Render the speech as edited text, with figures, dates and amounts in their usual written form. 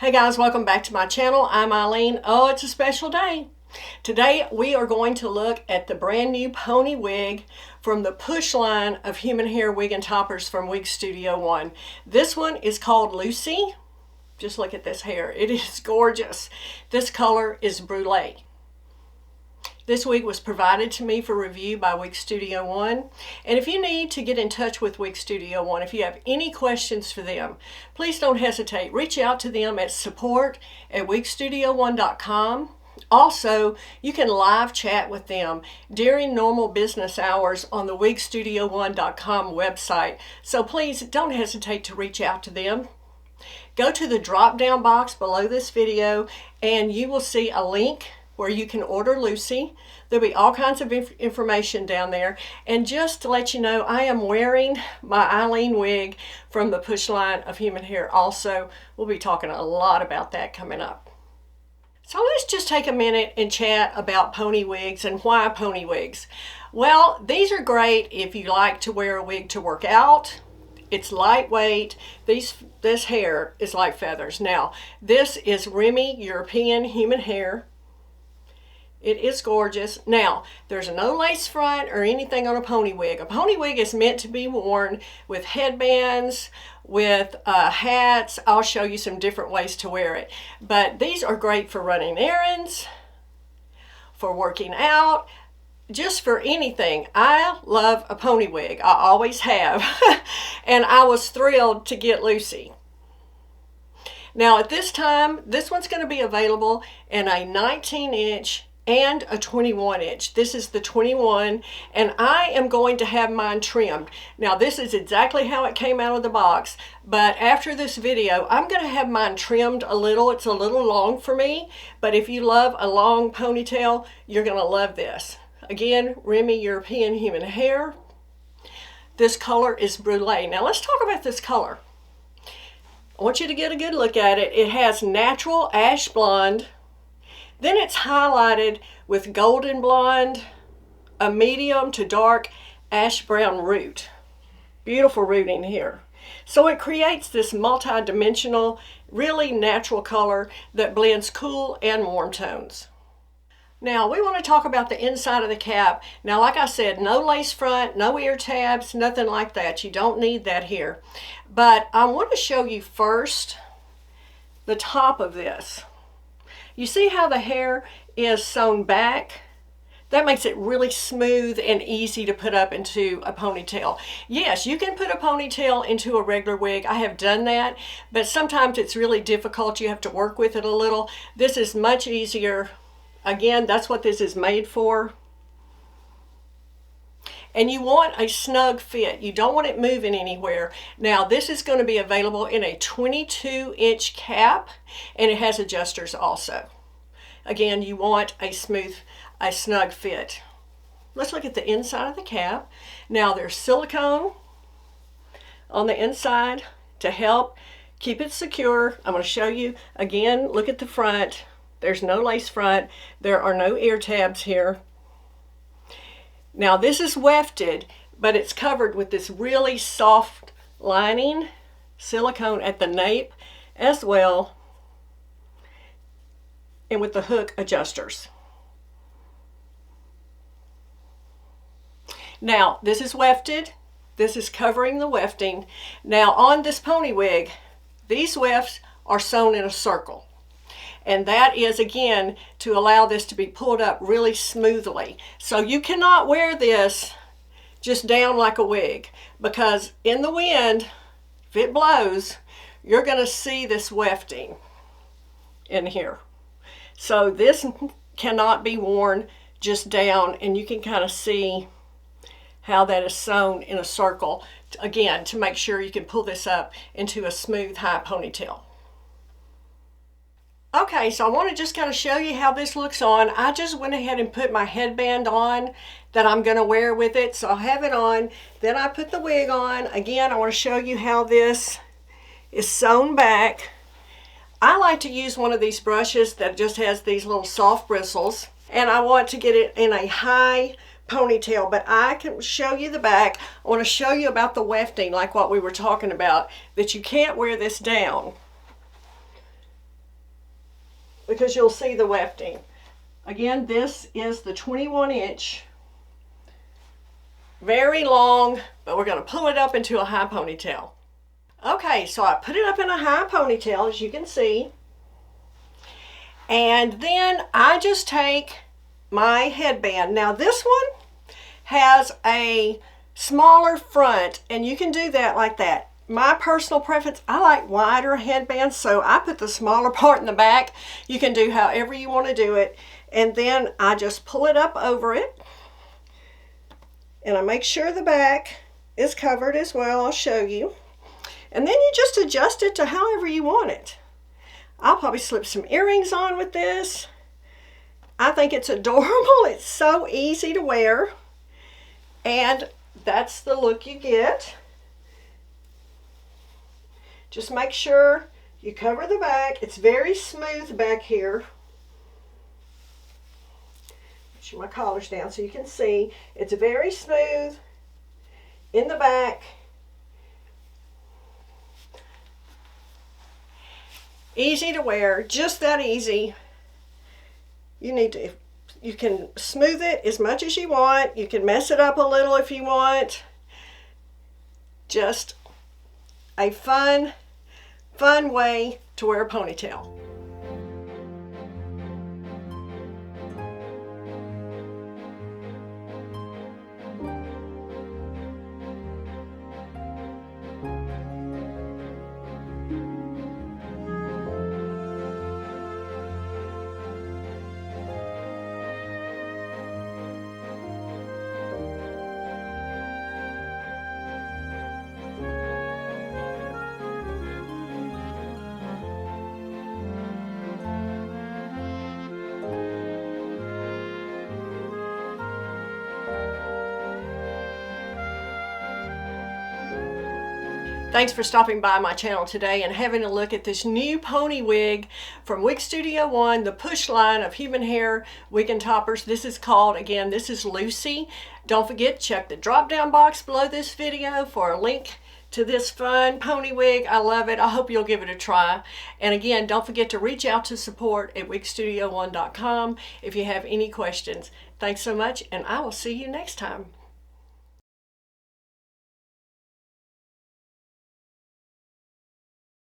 Hey guys, welcome back to my channel. I'm Eileen. Oh, it's a special day. Today we are going to look at the brand new pony wig from the push line of human hair wig and toppers from Wig Studio One. This one is called Lucie. Just look at this hair. It is gorgeous. This color is Brulee. This wig was provided to me for review by Wig Studio One. And if you need to get in touch with Wig Studio One, if you have any questions for them, please don't hesitate. Reach out to them at support@wigstudio1.com. Also, you can live chat with them during normal business hours on the wigstudio1.com website. So please don't hesitate to reach out to them. Go to the drop-down box below this video and you will see a link where you can order Lucie. There'll be all kinds of information down there. And just to let you know, I am wearing my EILEEN wig from the push line of human hair also. We'll be talking a lot about that coming up. So let's just take a minute and chat about pony wigs and why pony wigs. Well, these are great if you like to wear a wig to work out. It's lightweight. This hair is like feathers. Now, this is Remy European human hair. It is gorgeous. Now, there's no lace front or anything on a pony wig. A pony wig is meant to be worn with headbands, with hats. I'll show you some different ways to wear it. But these are great for running errands, for working out, just for anything. I love a pony wig. I always have. And I was thrilled to get Lucie. Now, at this time, this one's going to be available in a 19-inch and a 21-inch. This is the 21, and I am going to have mine trimmed. Now, this is exactly how it came out of the box, but after this video, I'm going to have mine trimmed a little. It's a little long for me, but if you love a long ponytail, you're going to love this. Again, Remy European human hair. This color is Brulee. Now, let's talk about this color. I want you to get a good look at it. It has natural ash blonde. Then it's highlighted with golden blonde, a medium to dark ash brown root. Beautiful rooting here. So it creates this multi-dimensional, really natural color that blends cool and warm tones. Now we want to talk about the inside of the cap. Now, like I said, no lace front, no ear tabs, nothing like that. You don't need that here. But I want to show you first the top of this. You see how the hair is sewn back? That makes it really smooth and easy to put up into a ponytail. Yes, you can put a ponytail into a regular wig. I have done that, but sometimes it's really difficult. You have to work with it a little. This is much easier. Again, that's what this is made for. And you want a snug fit. You don't want it moving anywhere. Now, this is going to be available in a 22-inch cap, and it has adjusters also. Again, you want a snug fit. Let's look at the inside of the cap. Now, there's silicone on the inside to help keep it secure. I'm going to show you again. Look at the front. There's no lace front. There are no ear tabs here. Now, this is wefted, but it's covered with this really soft lining, silicone at the nape as well, and with the hook adjusters. Now, this is wefted. This is covering the wefting. Now, on this pony wig, these wefts are sewn in a circle. And that is, again, to allow this to be pulled up really smoothly. So you cannot wear this just down like a wig, because in the wind, if it blows, you're going to see this wefting in here. So this cannot be worn just down, and you can kind of see how that is sewn in a circle, again, to make sure you can pull this up into a smooth high ponytail. Okay, so I want to just kind of show you how this looks on. I just went ahead and put my headband on that I'm going to wear with it. So I'll have it on. Then I put the wig on. Again, I want to show you how this is sewn back. I like to use one of these brushes that just has these little soft bristles. And I want to get it in a high ponytail, but I can show you the back. I want to show you about the wefting, like what we were talking about, that you can't wear this down. because you'll see the wefting. Again, this is the 21-inch. Very long, but we're going to pull it up into a high ponytail. Okay, so I put it up in a high ponytail, as you can see. And then I just take my headband. Now this one has a smaller front, and you can do that like that. My personal preference, I like wider headbands, so I put the smaller part in the back. You can do however you want to do it. And then I just pull it up over it. And I make sure the back is covered as well. I'll show you. And then you just adjust it to however you want it. I'll probably slip some earrings on with this. I think it's adorable. It's so easy to wear. And that's the look you get. Just make sure you cover the back. It's very smooth back here. Put my collars down so you can see. It's very smooth in the back. Easy to wear, just that easy. You can smooth it as much as you want. You can mess it up a little if you want. Just a fun way to wear a ponytail. Thanks for stopping by my channel today and having a look at this new pony wig from Wig Studio One, the push line of human hair wig and toppers. This is called, again, this is Lucie. Don't forget, check the drop down box below this video for a link to this fun pony wig. I love it. I hope you'll give it a try. And again, don't forget to reach out to support at wigstudio1.com if you have any questions. Thanks so much, and I will see you next time.